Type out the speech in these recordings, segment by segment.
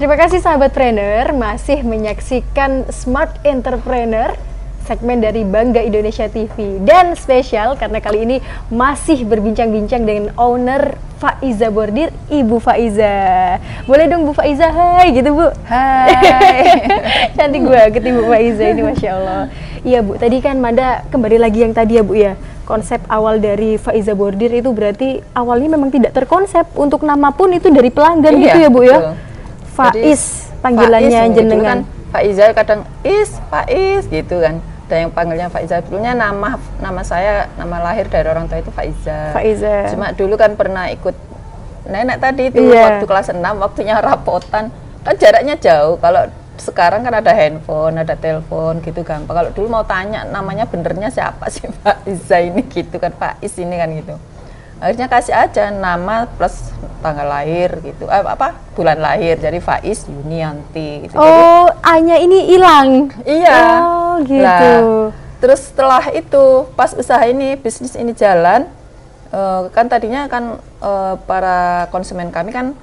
Terima kasih sahabat trainer, masih menyaksikan Smart Entrepreneur, segmen dari Bangga Indonesia TV. Dan spesial karena kali ini masih berbincang-bincang dengan owner Faiza Bordir, Ibu Faiza. Boleh dong Bu Faiza, hai gitu Bu. Hai. Cantik banget Ibu Faiza ini, Masya Allah. Iya Bu, tadi kan Manda kembali lagi yang tadi ya Bu ya. Konsep awal dari Faiza Bordir itu berarti awalnya memang tidak terkonsep. Untuk nama pun itu dari pelanggan gitu ya Bu ya. Betul. Faiz panggilannya Faiz, jenengan. kan Faiza kadang Faiz gitu kan. Ada yang panggilnya Faiza. Dulunya nama saya, nama lahir dari orang tua itu Faiza. Faiza. Cuma dulu kan pernah ikut nenek tadi itu waktu kelas 6, waktunya rapotan. Kan jaraknya jauh. Kalau sekarang kan ada handphone, ada telepon gitu gampang. Kalau dulu mau tanya namanya benernya siapa sih Faiza ini gitu kan, Faiz ini kan gitu. Akhirnya kasih aja nama plus tanggal lahir gitu, bulan lahir, jadi Faiz Yunianti gitu. Oh, A-nya ini hilang. Iya. Oh, gitu. Nah, terus setelah itu pas usaha ini, bisnis ini jalan, kan tadinya kan para konsumen kami kan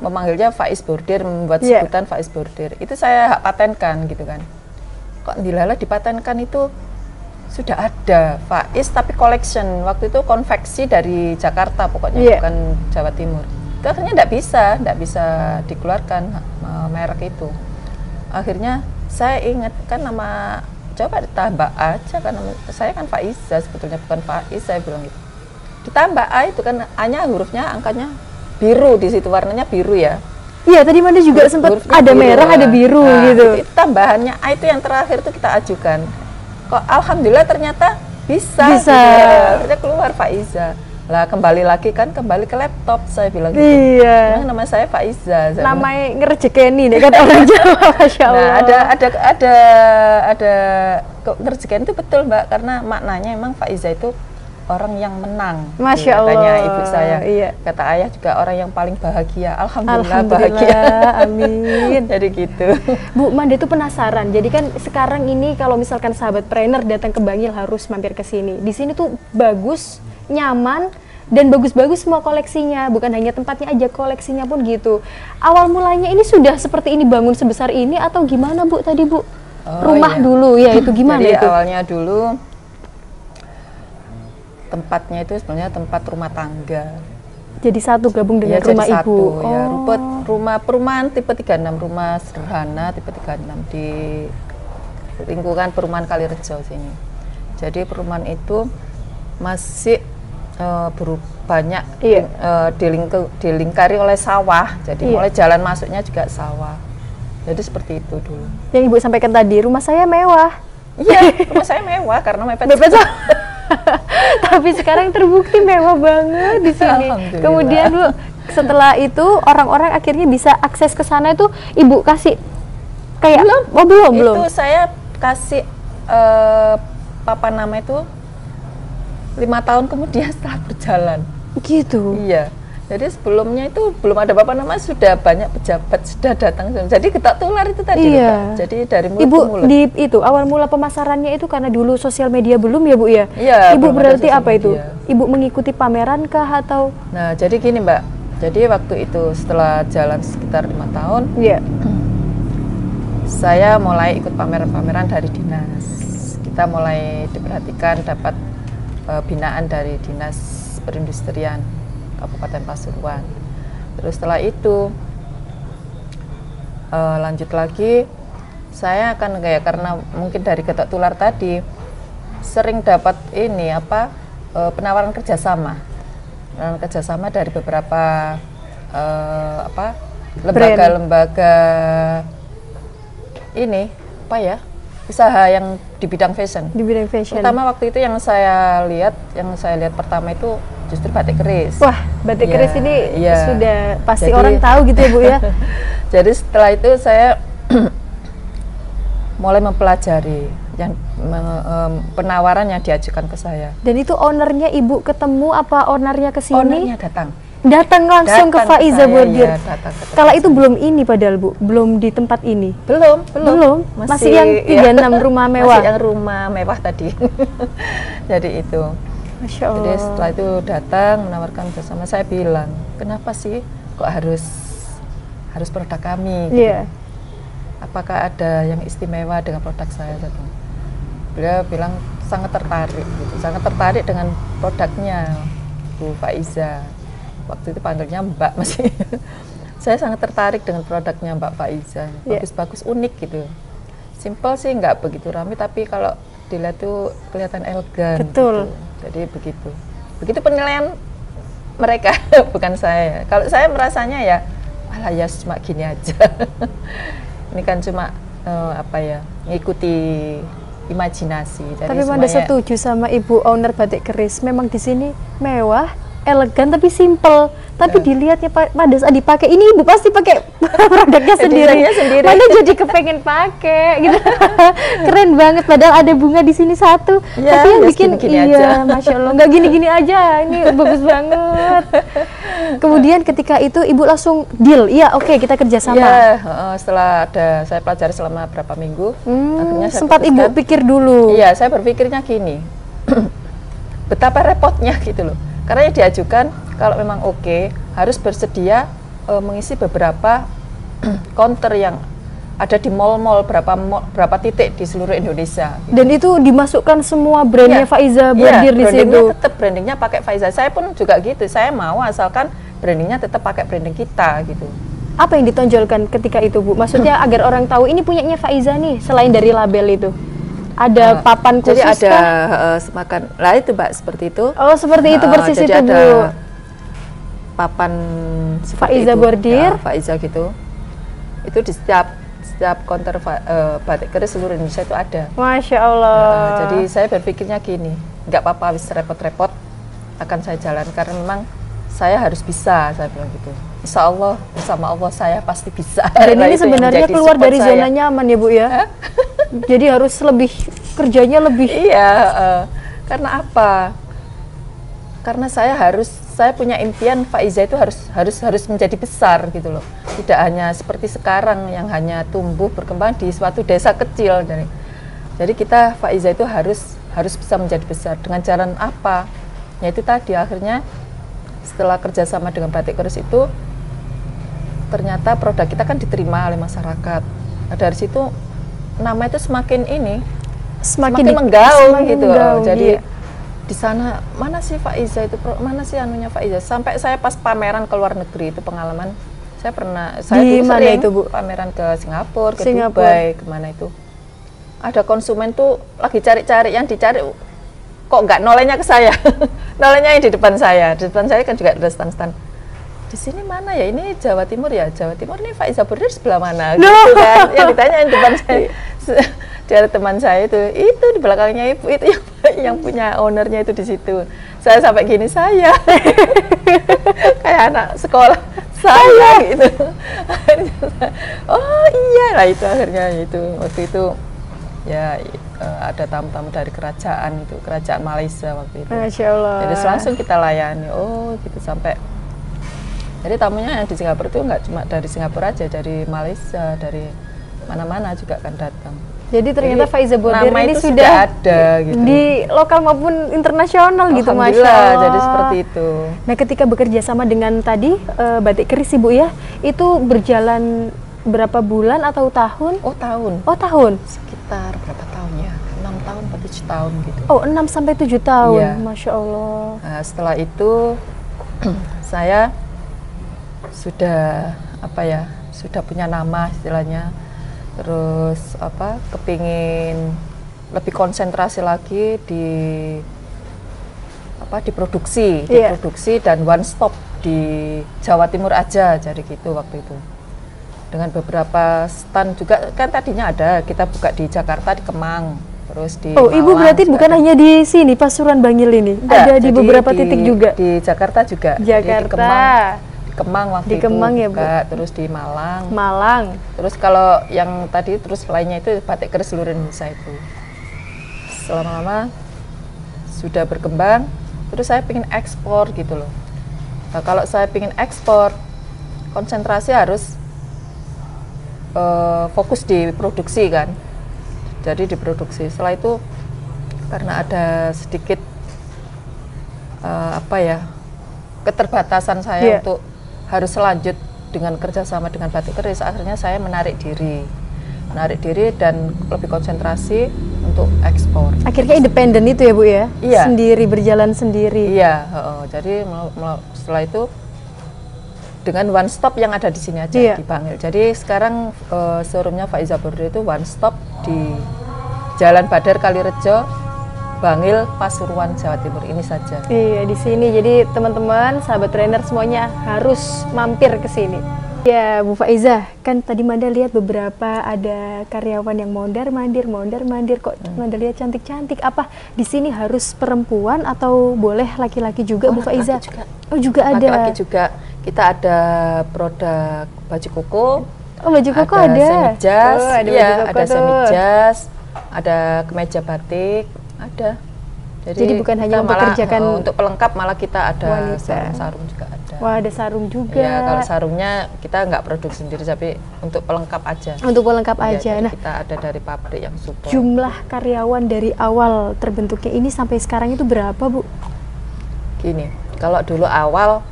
memanggilnya Faiz Bordir, membuat sebutan Faiz Bordir. Itu saya hak patenkan gitu kan. Kok dilala dipatenkan itu sudah ada Faiz tapi collection, waktu itu konveksi dari Jakarta pokoknya, bukan Jawa Timur. Itu akhirnya tidak bisa dikeluarkan merek itu. Akhirnya saya ingat kan nama, coba ditambah aja kan, saya kan Faiza sebetulnya bukan Faiz, saya bilang gitu. Ditambah A itu kan, A-nya hurufnya angkanya biru, di situ warnanya biru ya. Iya, tadi Manda juga sempat ada biru, merah, ada biru gitu. Itu tambahannya A itu yang terakhir itu kita ajukan. Kok alhamdulillah ternyata bisa. Gitu. Akhirnya keluar Faiza. Lah kembali lagi kan, kembali ke laptop, saya bilang gitu. Iya. Nama saya Faiza. Namanya ngerejekeni deh kan orang Jawa, Masya Allah. Nah, ada ngerejekeni itu betul Mbak, karena maknanya emang Faiza itu orang yang menang. Masya Allah. Katanya ibu saya. Iya. Kata ayah juga orang yang paling bahagia. Alhamdulillah bahagia. Amin. Jadi gitu. Bu, Manda itu penasaran. Jadi kan sekarang ini kalau misalkan sahabat trainer datang ke Bangil harus mampir ke sini. Di sini tuh bagus, nyaman, dan bagus-bagus semua koleksinya. Bukan hanya tempatnya aja, koleksinya pun gitu. Awal mulanya ini sudah seperti ini, bangun sebesar ini atau gimana Bu tadi Bu? Rumah dulu ya, itu gimana? Jadi itu? Awalnya dulu tempatnya itu sebenarnya tempat rumah tangga. Jadi satu gabung dengan rumah jadi ibu. Satu, ya. Rumah perumahan tipe 36, rumah sederhana tipe 36 di lingkungan perumahan Kalirejo sini. Jadi perumahan itu masih banyak dilingkari oleh sawah. Jadi mulai jalan masuknya juga sawah. Jadi seperti itu dulu. Yang Ibu sampaikan tadi, rumah saya mewah. Iya, rumah saya mewah karena mepet. Tapi sekarang terbukti mewah banget di sini. Kemudian Bu, setelah itu orang-orang akhirnya bisa akses ke sana itu Ibu kasih kayak belum. Itu saya kasih papan nama itu 5 tahun kemudian setelah berjalan. Gitu. Iya. Jadi sebelumnya itu belum ada papan nama, sudah banyak pejabat sudah datang. Jadi getak tular itu tadi. Iya. Jadi dari mulut Ibu ke mulut. di itu awal mula pemasarannya itu karena dulu sosial media belum ya Bu ya? Iya. Ibu berarti apa itu? Ibu mengikuti pameran kah atau? Nah jadi gini Mbak. Jadi waktu itu setelah jalan sekitar 5 tahun. Iya. Saya mulai ikut pameran-pameran dari dinas. Kita mulai diperhatikan, dapat binaan dari Dinas Perindustrian Kabupaten Pasuruan. Terus setelah itu lanjut lagi, saya akan karena mungkin dari getak tular tadi sering dapat penawaran kerjasama dari beberapa lembaga-lembaga usaha yang di bidang fashion. Di bidang fashion. Pertama waktu itu yang saya lihat pertama itu justru batik keris. Wah, batik keris ini sudah pasti orang tahu gitu ya Bu ya. Jadi setelah itu saya mulai mempelajari yang penawaran yang diajukan ke saya. Dan itu ownernya Ibu ketemu apa ownernya ke sini? Ownernya datang langsung ke Faiza Bordir. Kalau itu belum ini padahal Bu, belum di tempat ini. Belum. Masih yang 36 rumah mewah. Masih yang rumah mewah tadi. Jadi itu. Masya Allah. Jadi setelah itu datang menawarkan bersama, saya bilang, kenapa sih kok harus harus produk kami. Gitu. Iya. Apakah ada yang istimewa dengan produk saya? Gitu. Beliau bilang sangat tertarik, gitu. Sangat tertarik dengan produknya Bu Faiza. Waktu itu panggilnya Mbak masih. Saya sangat tertarik dengan produknya Mbak Faiza. Bagus-bagus, unik gitu. Simple sih, nggak begitu ramai, tapi kalau dilihat tuh kelihatan elegan. Betul. Gitu. Jadi begitu. Begitu penilaian mereka, bukan saya. Kalau saya merasanya ya, alah ya cuma gini aja. Ini kan cuma apa ya, ngikuti imajinasi. Jadi tapi Manda setuju sama Ibu owner Batik Keris. Memang di sini mewah, elegan tapi simple. Tapi dilihatnya pada saat dipakai, ini Ibu pasti pakai produknya sendiri. Manda jadi kepengen pakai gitu. Keren banget, padahal ada bunga di sini satu. Ya, tapi yang bikin aja. Masya Allah, nggak gini-gini aja. Ini bagus banget. Kemudian ketika itu Ibu langsung deal, iya oke, kita kerjasama. Iya, setelah saya pelajari selama berapa minggu, akhirnya saya sempat Ibu pikir dulu. Iya, saya berpikirnya gini, betapa repotnya gitu loh. Karena yang diajukan kalau memang oke, harus bersedia mengisi beberapa counter yang ada di mall-mall, berapa titik di seluruh Indonesia. Gitu. Dan itu dimasukkan semua brandnya Faiza Bordir di situ. Tetap brandingnya pakai Faiza. Saya pun juga gitu. Saya mau asalkan brandingnya tetap pakai branding kita gitu. Apa yang ditonjolkan ketika itu, Bu? Maksudnya agar orang tahu ini punyanya Faiza nih, selain dari label itu. Ada papan khusus jadi ada semakan lah itu Mbak, seperti itu. Oh, seperti itu persis jadi itu, ada Bu. Papan Faiza Bordir. Ya, Faiza gitu. Itu di setiap konter Batik Keris seluruh Indonesia itu ada. Masya Allah. Jadi saya berpikirnya gini, nggak apa-apa wis repot-repot, akan saya jalan karena memang saya harus bisa, saya bilang gitu. Insya Allah bersama Allah saya pasti bisa. Dan ini sebenarnya keluar dari zona nyaman ya Bu ya. Jadi harus lebih kerjanya lebih. Iya, karena apa? Karena saya punya impian Faiza itu harus menjadi besar gitu loh. Tidak hanya seperti sekarang yang hanya tumbuh berkembang di suatu desa kecil. Jadi kita Faiza itu harus bisa menjadi besar. Dengan jalan apa? Yaitu tadi akhirnya setelah kerjasama dengan Batik Keris itu ternyata produk kita kan diterima oleh masyarakat. Nah, dari situ nama itu semakin menggaung gitu. Jadi di sana mana sih Faiza itu, mana sih anunya Faiza, sampai saya pas pameran ke luar negeri itu pengalaman saya di dulu mana sering itu, Bu? pameran ke Singapura, ke Dubai, kemana itu ada konsumen tuh lagi cari-cari, yang dicari kok nggak nolenya ke saya. Nolenya yang di depan saya kan juga ada stand-stand. Di sini mana ya, ini Jawa Timur ya, Jawa Timur ini Faiza Bordir sebelah mana gitu kan. Yang ditanya yang depan saya. Dari teman saya itu di belakangnya Ibu itu yang punya ownernya itu di situ. Saya sampai gini, saya kayak anak sekolah saya gitu. Oh iya lah, itu akhirnya itu waktu itu ya ada tamu-tamu dari kerajaan Malaysia waktu itu. Masya Allah. Jadi langsung kita layani, gitu sampai. Jadi tamunya yang di Singapura itu nggak cuma dari Singapura aja, dari Malaysia, dari mana-mana juga akan datang. Jadi ternyata Faiza Bordir ini sudah ada gitu. Di lokal maupun internasional gitu, Masya Allah. Jadi seperti itu. Nah, ketika bekerja sama dengan tadi Batik Keris Ibu ya, itu berjalan berapa bulan atau tahun? Oh, tahun. Oh, tahun. Sekitar berapa tahun ya? 6 tahun atau 7 tahun gitu. Oh, 6 sampai 7 tahun. Iya. Masya Allah. Nah, setelah itu saya sudah sudah punya nama istilahnya. Terus kepingin lebih konsentrasi lagi di produksi, dan one stop di Jawa Timur aja, jadi gitu waktu itu. Dengan beberapa stand juga, kan tadinya ada kita buka di Jakarta, di Kemang, terus di Malang. Ibu berarti bukan hanya di sini Pasuruan Bangil ini, ada di beberapa titik juga. Di Jakarta juga. Jakarta. Di Kemang waktu di Kemang itu ya, Bu? Terus di Malang. Terus kalau yang tadi terus lainnya itu Batik Keris seluruh Indonesia itu. Selama-lama sudah berkembang, terus saya ingin ekspor gitu loh. Nah, kalau saya ingin ekspor, konsentrasi harus fokus di produksi kan. Jadi di produksi. Setelah itu karena ada sedikit keterbatasan saya untuk harus lanjut dengan kerjasama dengan Batik Keris, akhirnya saya menarik diri dan lebih konsentrasi untuk ekspor. Akhirnya independen itu ya Bu ya? Iya. Sendiri, berjalan sendiri. Iya, jadi setelah itu dengan one stop yang ada di sini aja, iya. di Bangil. Jadi sekarang showroomnya Faiza Bordir itu one stop di Jalan Badar Kalirejo, Bangil, Pasuruan, Jawa Timur, ini saja. Iya, di sini. Jadi teman-teman, sahabat trainer semuanya harus mampir ke sini. Ya, Bu Faiza, kan tadi Manda lihat beberapa ada karyawan yang mondar-mandir kok. Manda lihat cantik-cantik. Apa di sini harus perempuan atau boleh laki-laki juga, Bu Faiza? Juga. Oh, juga ada. Laki-laki juga. Kita ada produk baju koko. Oh, baju koko ada. Semi-jas. Oh, ada iya, baju koko ada tuh. semi-jas, ada kemeja batik, ada. Jadi bukan hanya mempekerjakan untuk pelengkap, malah kita ada wanita. sarung juga ada. Wah, ada sarung juga. Ya, kalau sarungnya kita nggak produksi sendiri, tapi untuk pelengkap aja. Untuk pelengkap Ya, aja. Nah, kita ada dari pabrik yang support. jumlah karyawan dari awal terbentuknya ini sampai sekarang itu berapa, Bu? Gini, kalau dulu awal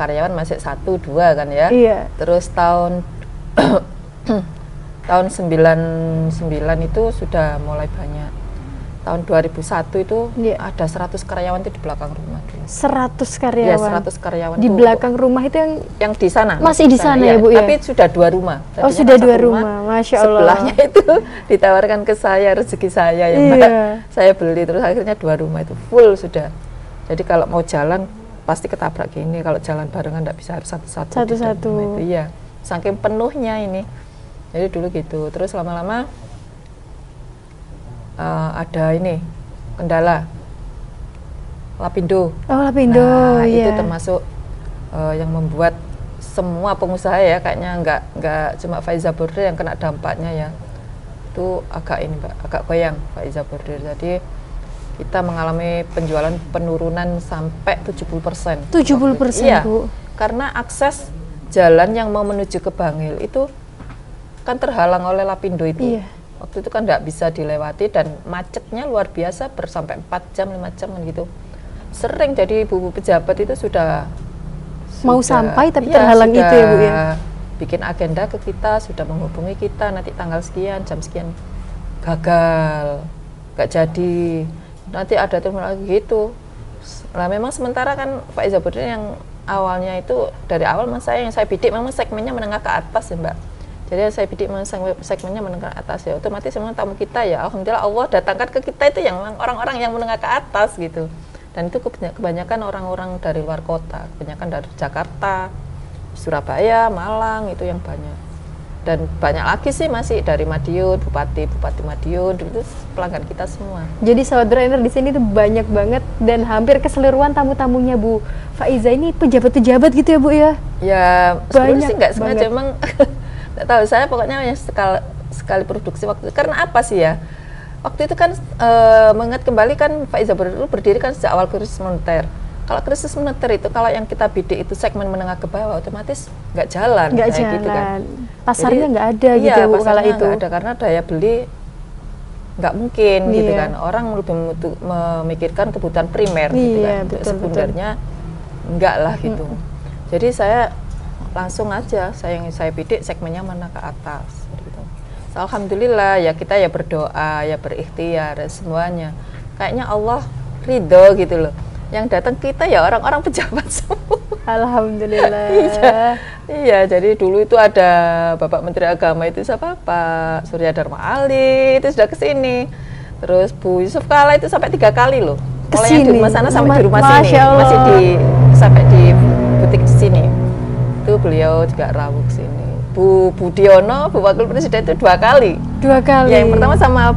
karyawan masih 1-2 kan ya. Iya. Terus tahun 99 itu sudah mulai banyak. Tahun 2001 itu ada 100 karyawan itu di belakang rumah dulu. 100 karyawan. Ya, 100 karyawan di belakang rumah itu yang di sana. Masih di sana ya, Bu ya. Tapi sudah 2 rumah. Oh, sudah 2 rumah. Masya Allah. Sebelahnya itu ditawarkan ke saya, rezeki saya ya, Mbak. Saya beli, terus akhirnya 2 rumah itu full sudah. Jadi kalau mau jalan pasti ketabrak gini, kalau jalan barengan nggak bisa, harus satu-satu. Iya, saking penuhnya ini. Jadi dulu gitu. Terus lama-lama ada ini kendala Lapindo. Oh, Lapindo. Nah, iya. itu termasuk yang membuat semua pengusaha ya, kayaknya nggak cuma Faiza Bordir yang kena dampaknya ya. Itu agak ini, Mbak, agak goyang Faiza Bordir. Jadi kita mengalami penjualan penurunan sampai 70%. 70%, iya, Bu. karena akses jalan yang mau menuju ke Bangil itu kan terhalang oleh Lapindo itu. Iya. Waktu itu kan nggak bisa dilewati dan macetnya luar biasa, sampai 4 jam, 5 jam gitu. Sering, jadi ibu pejabat itu sudah mau sampai tapi iya, terhalang itu ya, Bu ya. Bikin agenda ke kita, sudah menghubungi kita nanti tanggal sekian, jam sekian, gagal, nggak jadi. Nanti ada telepon lagi gitu. Nah, memang sementara kan Pak Faiza Bordir yang awalnya itu dari awal yang saya bidik memang segmennya menengah ke atas ya, Mbak. Jadi saya bidik segmennya menengah ke atas ya, otomatis memang tamu kita ya, alhamdulillah Allah datangkan ke kita itu yang orang-orang yang menengah ke atas gitu. Dan itu kebanyakan orang-orang dari luar kota, kebanyakan dari Jakarta, Surabaya, Malang, itu yang banyak. Dan banyak lagi sih masih dari Madiun, Bupati Madiun, itu pelanggan kita semua. Jadi sahabat trainer di sini tuh banyak banget dan hampir keseluruhan tamu-tamunya Bu Faiza ini pejabat-pejabat gitu ya, Bu ya? Ya, sebenarnya sih nggak sengaja, banget. emang nggak tahu, saya pokoknya hanya sekali produksi waktu itu. Karena apa sih ya? Waktu itu kan mengingat kembali kan Faiza Bordir berdiri kan sejak awal krisis moneter. Kalau krisis moneter itu, kalau yang kita bidik itu segmen menengah ke bawah, otomatis nggak jalan. Nggak jalan. Gitu kan. Pasarnya nggak ada Iya, gitu ya, Bu, kala itu. Nggak ada, karena daya beli nggak mungkin gitu Iya. kan. Orang lebih memikirkan kebutuhan primer gitu Iya, kan. betul, Sekundernya enggak lah gitu. Jadi saya langsung aja saya bidik segmennya mana ke atas gitu. So, alhamdulillah ya, kita ya berdoa, ya berikhtiar semuanya. Kayaknya Allah ridho gitu loh. Yang datang kita ya orang-orang pejabat semua. Alhamdulillah. Iya, jadi dulu itu ada Bapak Menteri Agama itu siapa? Pak Surya Dharma Ali itu sudah kesini. Terus Bu Yusuf Kala itu sampai 3 kali loh. Kalau yang di rumah sana sampai di rumah sini, masih sampai di butik di sini. Itu beliau juga rawuh sini. Bu Budiono, Bu Wakil Presiden itu 2 kali. 2 kali. Ya, yang pertama sama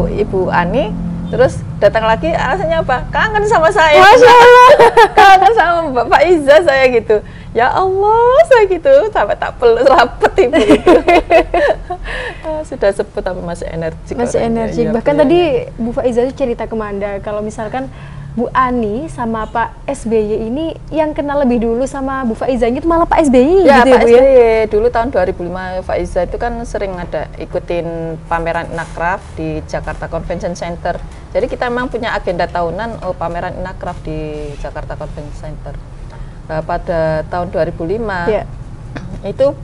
Ibu Ani, terus datang lagi alasannya apa? Kangen sama saya. Masya Allah. Kangen sama Bapak Iza saya gitu. Ya Allah, saya gitu sampai tak peluk rapet ibu itu. Sudah sebut tapi masih energi. Masih energi. Ya, bahkan tadi Bu Faiza itu cerita ke Manda kalau misalkan Bu Ani sama Pak SBY ini yang kenal lebih dulu sama Bu Faiza itu malah Pak SBY ya, gitu Pak ya, Bu SBY. ya? Dulu tahun 2005 Faiza itu kan sering ada ikutin pameran Inakraf di Jakarta Convention Center. Jadi kita memang punya agenda tahunan pameran Inakraf di Jakarta Convention Center. Pada tahun 2005 ya. itu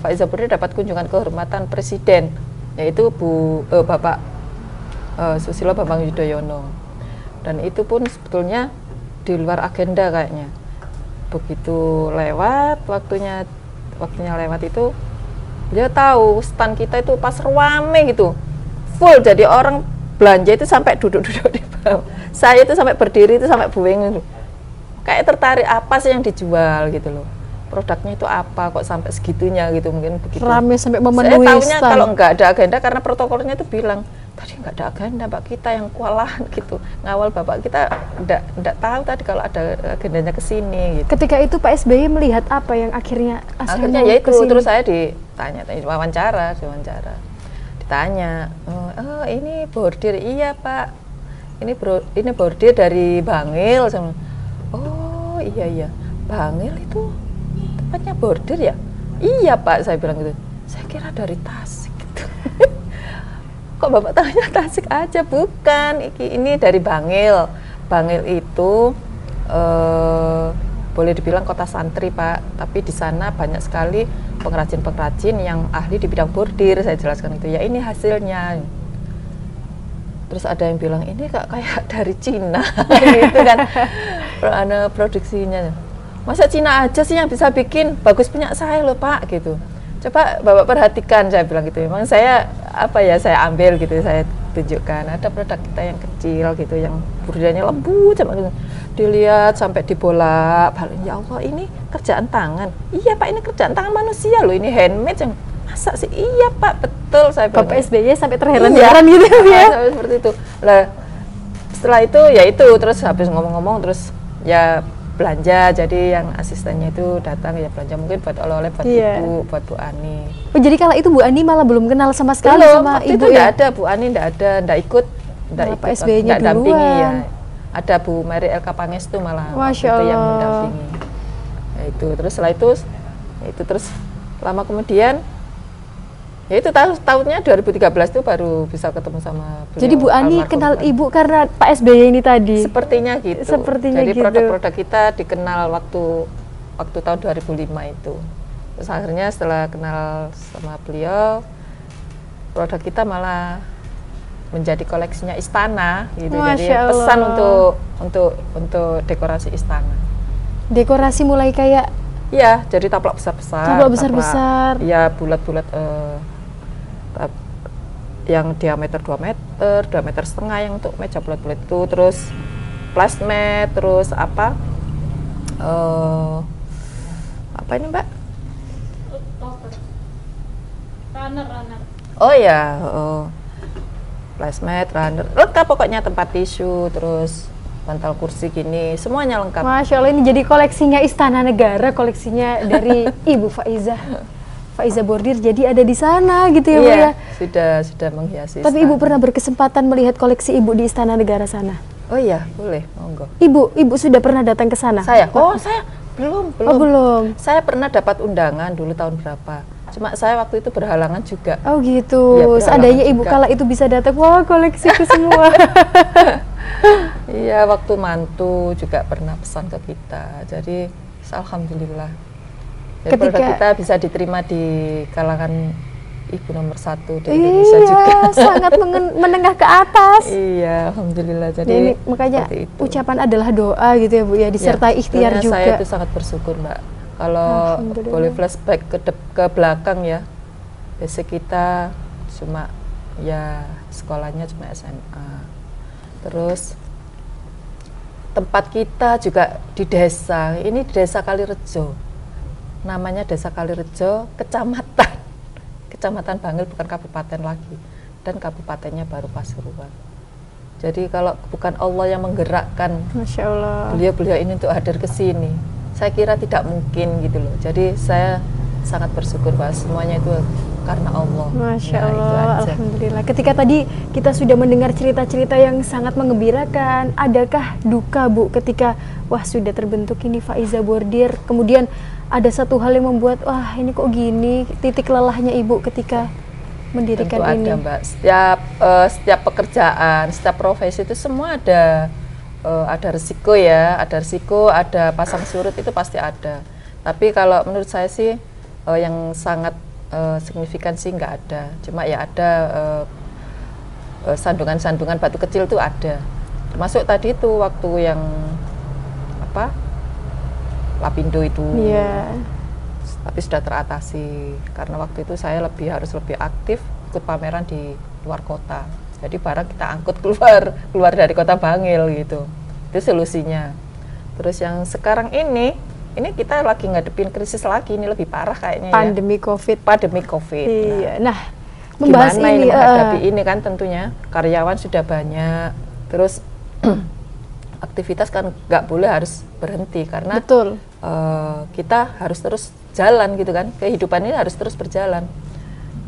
Faiza Bordir dapat kunjungan kehormatan Presiden, yaitu Bapak Susilo Bambang Yudhoyono. Dan itu pun sebetulnya di luar agenda kayaknya. Begitu lewat waktunya lewat itu, dia tahu stand kita itu pas rame gitu, full, jadi orang belanja itu sampai duduk-duduk di bawah. Saya itu sampai berdiri itu sampai bueng gitu. Kayak tertarik apa sih yang dijual gitu loh. Produknya itu apa kok sampai segitunya gitu, mungkin begitu. Rame sampai memenuhi saya tahunya stand. Kalau nggak ada agenda, karena protokolnya itu bilang tadi nggak ada agenda, Pak, kita yang kewalahan gitu ngawal Bapak, kita nggak tahu tadi kalau ada agendanya ke sini gitu. Ketika itu Pak SBY melihat apa yang akhirnya Ya itu terus saya ditanya wawancara ditanya, oh ini bordir, iya Pak, ini bordir dari Bangil. Oh iya Bangil itu tempatnya bordir ya? Iya Pak, saya bilang gitu. Saya kira dari Tasik gitu. Kok Bapak tanya Tasik aja? Bukan, ini dari Bangil. Bangil itu boleh dibilang kota santri Pak, tapi di sana banyak sekali pengrajin-pengrajin yang ahli di bidang bordir. Saya jelaskan itu, ya ini hasilnya. Terus ada yang bilang ini kayak dari Cina gitu kan, produksinya. Masa Cina aja sih yang bisa bikin, bagus punya saya loh Pak gitu. Coba Bapak perhatikan, saya bilang gitu. Memang saya saya ambil gitu, saya tunjukkan ada produk kita yang kecil gitu, yang bordirnya lembut sama gitu. Dilihat sampai dibolak-balik, ya Allah ini kerjaan tangan. Iya Pak, ini kerjaan tangan manusia loh, ini handmade yang masa sih? Iya Pak, betul, saya bilang. Bapak SBY sampai terheran-heran gitu ya. Seperti itu. Lah setelah itu ya itu, terus habis ngomong-ngomong terus ya belanja, jadi yang asistennya itu datang ya belanja mungkin buat oleh-oleh buat ibu, buat Bu Ani. Oh, jadi kala itu Bu Ani malah belum kenal sama sekali sama waktu ibu itu ya? ada, Bu Ani enggak ikut Pak SBY-nya dampingi ya. Ada Bu Mary LK Pangestu malah Masya itu Allah. yang mendampingi. Ya itu, terus setelah itu terus lama kemudian ya itu tahunnya 2013 itu baru bisa ketemu sama beliau. Jadi Bu Ani kenal Ibu karena Pak SBY ini tadi? Sepertinya gitu. Jadi gitu. produk-produk kita dikenal waktu tahun 2005 itu. Terus akhirnya setelah kenal sama beliau, produk kita malah menjadi koleksinya istana gitu. Jadi pesan untuk dekorasi istana. Dekorasi mulai kayak? Iya, jadi taplak besar-besar. Taplak besar-besar. Iya, bulat-bulat. Yang diameter 2 meter, 2,5 meter yang untuk meja bulat-bulat itu, terus plasmat, terus apa ini Mbak? Runner. Oh ya, plasmat, runner, lengkap pokoknya, tempat tisu, terus bantal kursi gini, semuanya lengkap. Masya Allah, ini jadi koleksinya Istana Negara, koleksinya dari Ibu Faiza Bordir, jadi ada di sana gitu ya Bu ya? Sudah menghiasi. Tapi Ibu pernah berkesempatan melihat koleksi Ibu di Istana Negara sana? Oh iya, boleh, monggo. Ibu sudah pernah datang ke sana? Saya belum. Oh, belum. Saya pernah dapat undangan dulu tahun berapa. Cuma saya waktu itu berhalangan juga. Oh gitu. Ya, seandainya Ibu kala itu bisa datang, wah koleksiku semua. Iya, waktu mantu juga pernah pesan ke kita. Jadi alhamdulillah. Jadi produk kita bisa diterima di kalangan ibu nomor 1 di Indonesia juga. Sangat menengah ke atas. Iya, alhamdulillah. Jadi ini makanya ucapan adalah doa gitu ya Bu ya, disertai ikhtiar juga. Saya itu sangat bersyukur Mbak. Kalau boleh flashback ke belakang ya, basic kita cuma ya sekolahnya cuma SMA. Terus tempat kita juga di desa. Ini di Desa Kalirejo. Namanya Desa Kalirejo, Kecamatan Bangil, bukan kabupaten lagi, dan kabupatennya baru Pasuruan. Jadi kalau bukan Allah yang menggerakkan Masya Allah, beliau-beliau ini untuk hadir ke sini, saya kira tidak mungkin gitu loh. Jadi saya sangat bersyukur bahwa semuanya itu karena Allah. Masya Allah, alhamdulillah. Ketika tadi kita sudah mendengar cerita-cerita yang sangat menggembirakan, adakah duka Bu ketika wah sudah terbentuk ini Faiza Bordir, kemudian ada satu hal yang membuat wah ini kok gini, titik lelahnya Ibu ketika mendirikan Tentu ini? Ada Mbak, setiap pekerjaan, setiap profesi itu semua ada resiko ya, ada pasang surut, itu pasti ada. Tapi kalau menurut saya sih yang sangat signifikan sih nggak ada. Cuma ya ada sandungan-sandungan batu kecil tuh ada. Termasuk tadi itu waktu yang apa Lapindo itu. Iya. Tapi sudah teratasi karena waktu itu saya harus lebih aktif ikut pameran di luar kota. Jadi barang kita angkut keluar dari kota Bangil gitu. Itu solusinya. Terus yang sekarang ini kita lagi ngadepin krisis lagi, ini lebih parah kayaknya Pandemi ya. Pandemi COVID. Iya. Nah, membahas gimana ini menghadapi ini kan tentunya karyawan sudah banyak. Terus aktivitas kan nggak boleh harus berhenti karena betul. Kita harus terus jalan gitu kan, kehidupan ini harus terus berjalan.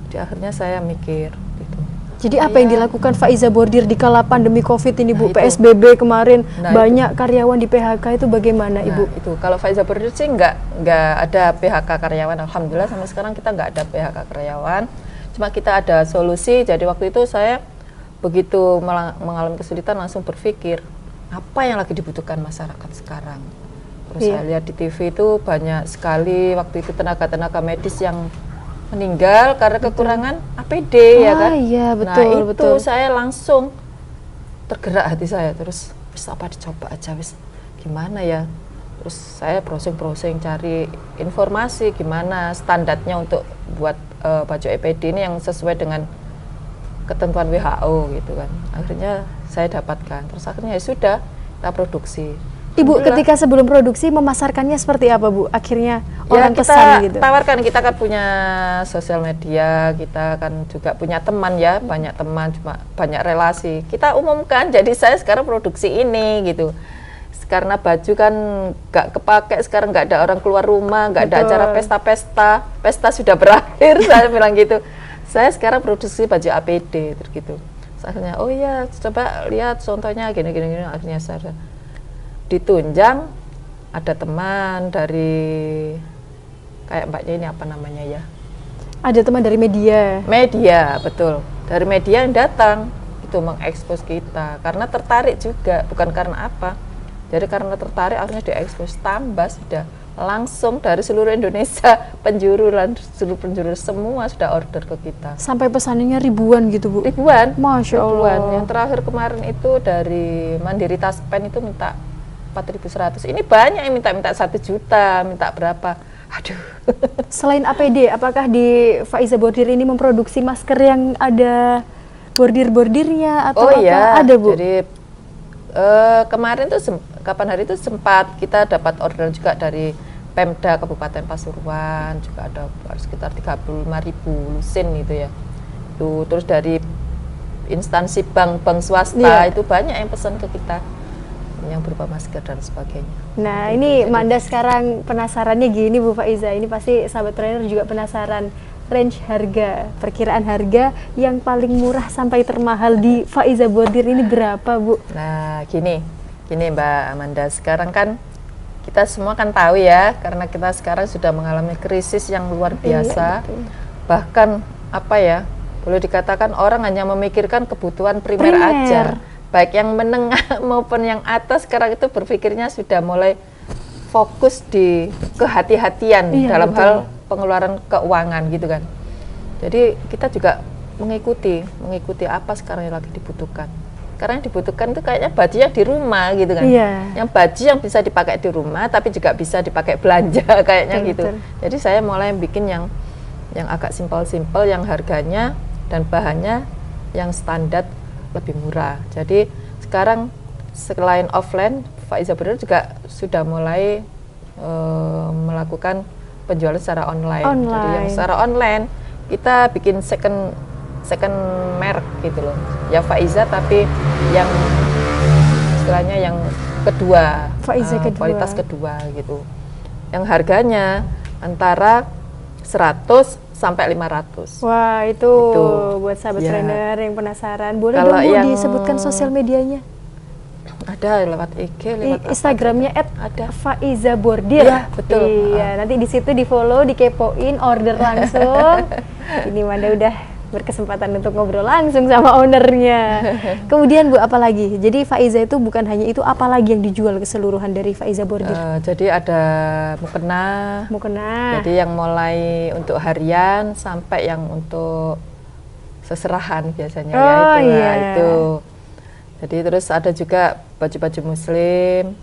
Jadi akhirnya saya mikir gitu. Jadi apa yang dilakukan Faiza Bordir di kala pandemi COVID ini, Bu? Itu. PSBB kemarin banyak itu. Karyawan di PHK itu bagaimana, Ibu? Itu kalau Faiza Bordir sih nggak ada PHK karyawan. Alhamdulillah sampai sekarang kita nggak ada PHK karyawan. Cuma kita ada solusi. Jadi waktu itu saya begitu mengalami kesulitan langsung berpikir apa yang lagi dibutuhkan masyarakat sekarang. Terus saya lihat di TV itu banyak sekali waktu itu tenaga-tenaga medis yang meninggal karena kekurangan APD ya kan. Iya, betul, nah itu betul. saya langsung tergerak hati saya, terus apa dicoba aja gimana ya. Terus saya browsing cari informasi gimana standarnya untuk buat baju APD ini yang sesuai dengan ketentuan WHO gitu kan. Akhirnya saya dapatkan, terus akhirnya ya sudah kita produksi. Ibu ketika sebelum produksi memasarkannya seperti apa, Bu? Akhirnya orang kita pesan gitu. Tawarkan, kita kan punya sosial media, kita kan juga punya teman ya, banyak teman, cuma banyak relasi. Kita umumkan, jadi saya sekarang produksi ini gitu. Karena baju kan nggak kepake, sekarang nggak ada orang keluar rumah, nggak ada acara pesta sudah berakhir, saya bilang gitu. Saya sekarang produksi baju APD, terus gitu. Akhirnya, oh iya, coba lihat contohnya gini, akhirnya saya ditunjang, ada teman dari kayak mbaknya ini apa namanya ya? Ada teman dari media. Media, betul. Dari media yang datang itu mengekspos kita karena tertarik juga, bukan karena apa. Jadi karena tertarik akhirnya diekspos, tambah sudah langsung dari seluruh Indonesia, seluruh penjuru semua sudah order ke kita. Sampai pesanannya ribuan gitu, Bu? Ribuan. Masya Allah. Ribuan. Yang terakhir kemarin itu dari Mandiri Taspen itu minta 4.100. Ini banyak yang minta 1 juta, minta berapa. Aduh. Selain APD, apakah di Faiza Bordir ini memproduksi masker yang ada bordir-bordirnya atau apa? Iya, ada, Bu? jadi kemarin tuh kapan hari itu sempat kita dapat order juga dari Pemda Kabupaten Pasuruan, juga ada sekitar 35.000 lusin gitu ya. Itu terus dari instansi bank swasta itu banyak yang pesan ke kita yang berupa masker dan sebagainya. Nah, ini Manda sekarang penasarannya gini, Bu Faiza, ini pasti sahabat trainer juga penasaran. Range harga, perkiraan harga yang paling murah sampai termahal di Faiza Bordir ini berapa, Bu? Nah, gini Mbak Amanda, sekarang kan kita semua kan tahu ya, karena kita sekarang sudah mengalami krisis yang luar biasa. Iya, bahkan apa ya, boleh dikatakan orang hanya memikirkan kebutuhan primer aja. Baik yang menengah maupun yang atas sekarang itu berpikirnya sudah mulai fokus di kehati-hatian dalam hal pengeluaran keuangan gitu kan. Jadi kita juga mengikuti apa sekarang yang lagi dibutuhkan. Karena yang dibutuhkan itu kayaknya baju yang di rumah gitu kan. Yang baju yang bisa dipakai di rumah tapi juga bisa dipakai belanja kayaknya gitu. Jadi saya mulai bikin yang agak simpel-simpel, yang harganya dan bahannya yang standar lebih murah. Jadi sekarang selain offline, Faiza Bordir juga sudah mulai melakukan penjualan secara online. Jadi yang secara online kita bikin second merek gitu loh. Ya Faiza tapi yang istilahnya yang kedua, kualitas kedua gitu. Yang harganya antara 100 sampai 500. Wah, itu buat sahabat trainer yang penasaran. Boleh kalau dong Bu disebutkan sosial medianya? Ada lewat IG, lewat Instagramnya @Faiza Bordir. Ya, betul. Iya, nanti di situ di follow, dikepoin, order langsung. Ini Manda udah berkesempatan untuk ngobrol langsung sama ownernya. Kemudian Bu, apa lagi? Jadi Faiza itu bukan hanya itu, apa lagi yang dijual keseluruhan dari Faiza Bordir? Jadi ada mukena. Jadi yang mulai untuk harian sampai yang untuk seserahan biasanya itu. Jadi terus ada juga baju-baju muslim.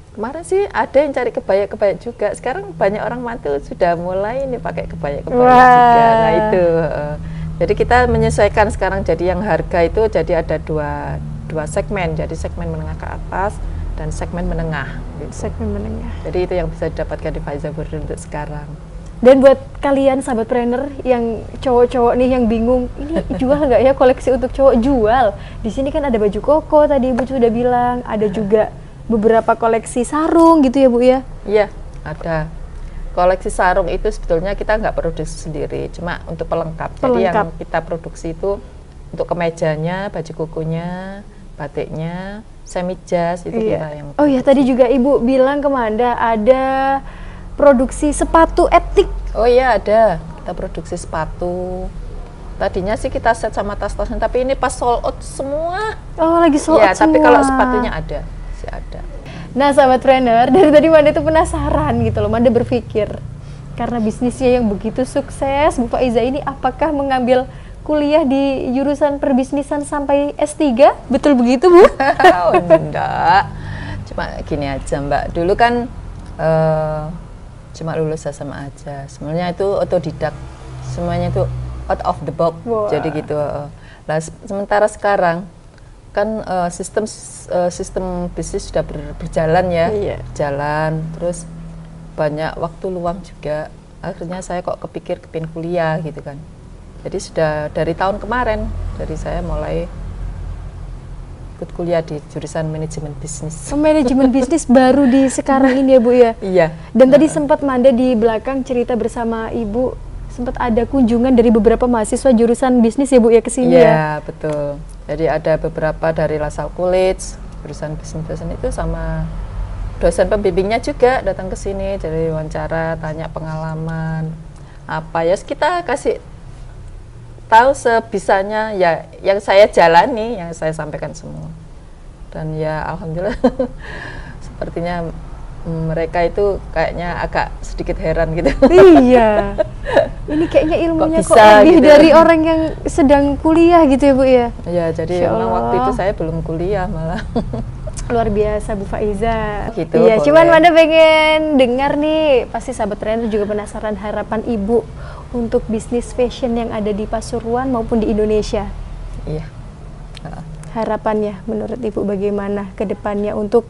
Kemarin sih ada yang cari kebaya-kebaya juga. Sekarang banyak orang mantul sudah mulai ini pakai kebaya-kebaya juga. Nah itu. Jadi kita menyesuaikan sekarang. Jadi yang harga itu jadi ada dua segmen. Jadi segmen menengah ke atas dan segmen menengah. Gitu. Segmen menengah. Jadi itu yang bisa didapatkan di Faiza Bordir untuk sekarang. Dan buat kalian sahabat trainer yang cowok-cowok nih yang bingung, ini jual nggak ya koleksi untuk cowok? Jual. Di sini kan ada baju koko tadi Ibu sudah bilang, ada juga beberapa koleksi sarung gitu ya Bu ya? Iya, ada. Koleksi sarung itu sebetulnya kita nggak produksi sendiri, cuma untuk pelengkap. Jadi yang kita produksi itu untuk kemejanya, baju kukunya, batiknya, semi jas itu kita yang. Oh ya, tadi juga Ibu bilang ke Manda ada produksi sepatu etik. Oh iya ada, kita produksi sepatu. Tadinya sih kita set sama tas-tasnya, tapi ini pas sold out semua. Oh lagi sold out semua. Tapi kalau sepatunya ada, sih ada. Nah sahabat trainer, dari tadi Manda itu penasaran gitu loh, Manda berpikir karena bisnisnya yang begitu sukses, Bu Faiza ini apakah mengambil kuliah di jurusan perbisnisan sampai S3? Betul begitu Bu? Oh enggak, cuma gini aja Mbak, dulu kan cuma lulus SMA aja, sebenarnya itu otodidak, semuanya itu out of the box. Jadi gitu. Nah sementara sekarang kan sistem bisnis sudah berjalan ya, berjalan, terus banyak waktu luang juga, akhirnya saya kok kepingin kuliah gitu kan. Jadi sudah dari tahun kemarin, dari saya mulai ikut kuliah di jurusan manajemen bisnis. Manajemen bisnis baru di sekarang ini ya Bu ya? Iya. Dan tadi sempat Manda di belakang cerita bersama Ibu, sempat ada kunjungan dari beberapa mahasiswa jurusan bisnis ya Bu ya kesini ya? Iya betul. Jadi ada beberapa dari LaSalle College, jurusan bisnis itu, sama dosen pembimbingnya juga datang ke sini, jadi wawancara, tanya pengalaman apa ya, kita kasih tahu sebisanya ya, yang saya jalani, yang saya sampaikan semua. Dan ya alhamdulillah sepertinya mereka itu kayaknya agak sedikit heran gitu. Iya. Ini kayaknya ilmunya kok lebih gitu dari orang yang sedang kuliah gitu ya Bu ya? Iya, jadi memang waktu itu saya belum kuliah malah. Luar biasa Bu Faiza. Gitu, iya, cuman Manda pengen dengar nih, pasti sahabat trainer juga penasaran harapan Ibu untuk bisnis fashion yang ada di Pasuruan maupun di Indonesia. Iya. Harapannya menurut Ibu bagaimana ke depannya untuk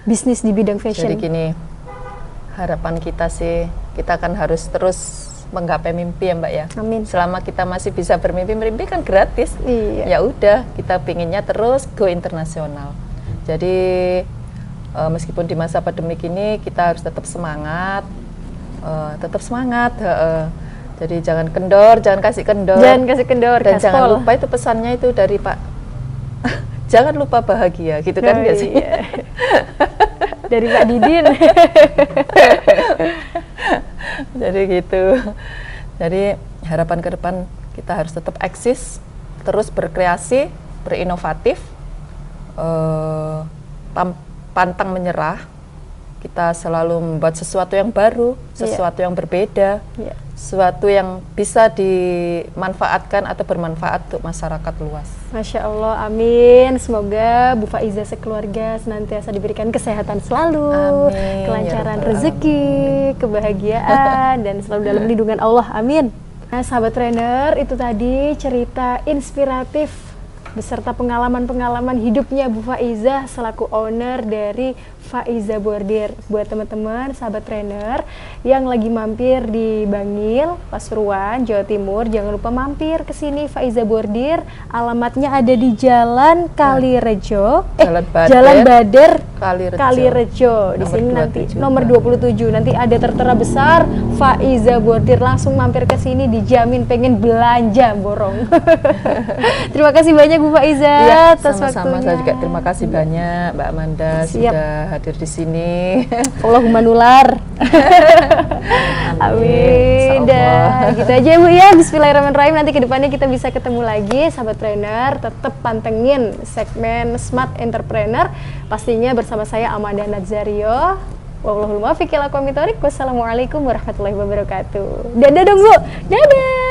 bisnis di bidang fashion? Jadi gini, harapan kita sih, kita kan harus terus menggapai mimpi ya Mbak ya. Amin. Selama kita masih bisa bermimpi, mimpi kan gratis. Iya. Ya udah, kita pinginnya terus go internasional. Jadi meskipun di masa pandemik ini kita harus tetap semangat, jadi jangan kendor, jangan kasih kendor. Jangan kasih kendor. Dan jangan lupa itu pesannya itu dari Pak. Jangan lupa bahagia, gitu kan biasanya. Iya. Dari Pak Didin. Jadi gitu. Jadi harapan ke depan kita harus tetap eksis, terus berkreasi, berinovatif. Pantang menyerah, kita selalu membuat sesuatu yang baru, sesuatu yang berbeda, sesuatu yang bisa dimanfaatkan atau bermanfaat untuk masyarakat luas. Masya Allah, amin. Semoga Bu Faiza sekeluarga senantiasa diberikan kesehatan selalu, amin, kelancaran rezeki, kebahagiaan, dan selalu dalam lindungan Allah, amin. Nah sahabat trainer, itu tadi cerita inspiratif beserta pengalaman-pengalaman hidupnya Bu Faiza selaku owner dari Faiza Bordir. Buat teman-teman sahabat trainer yang lagi mampir di Bangil, Pasuruan, Jawa Timur, jangan lupa mampir ke sini Faiza Bordir. Alamatnya ada di Jalan Kalirejo, Jalan Bader Kalirejo. Di sini nanti 27. nomor 27. Nanti ada tertera besar Faiza Bordir, langsung mampir ke sini dijamin pengen belanja borong. Terima kasih banyak Bu Faiza Ya, atas sama-sama. waktunya. Saya juga terima kasih banyak Mbak Amanda sudah hadir di sini. Allahumma nular. Amin. Dan gitu aja Bu ya. Bismillahirrahmanirrahim. Nanti kedepannya kita bisa ketemu lagi, sahabat trainer. Tetap pantengin segmen Smart Entrepreneur. Pastinya bersama saya Amanda Nazario. Wallahul muwaffiq ila aqwamit thoriq. Wassalamualaikum warahmatullahi wabarakatuh. Dadah dong Bu. Dadah.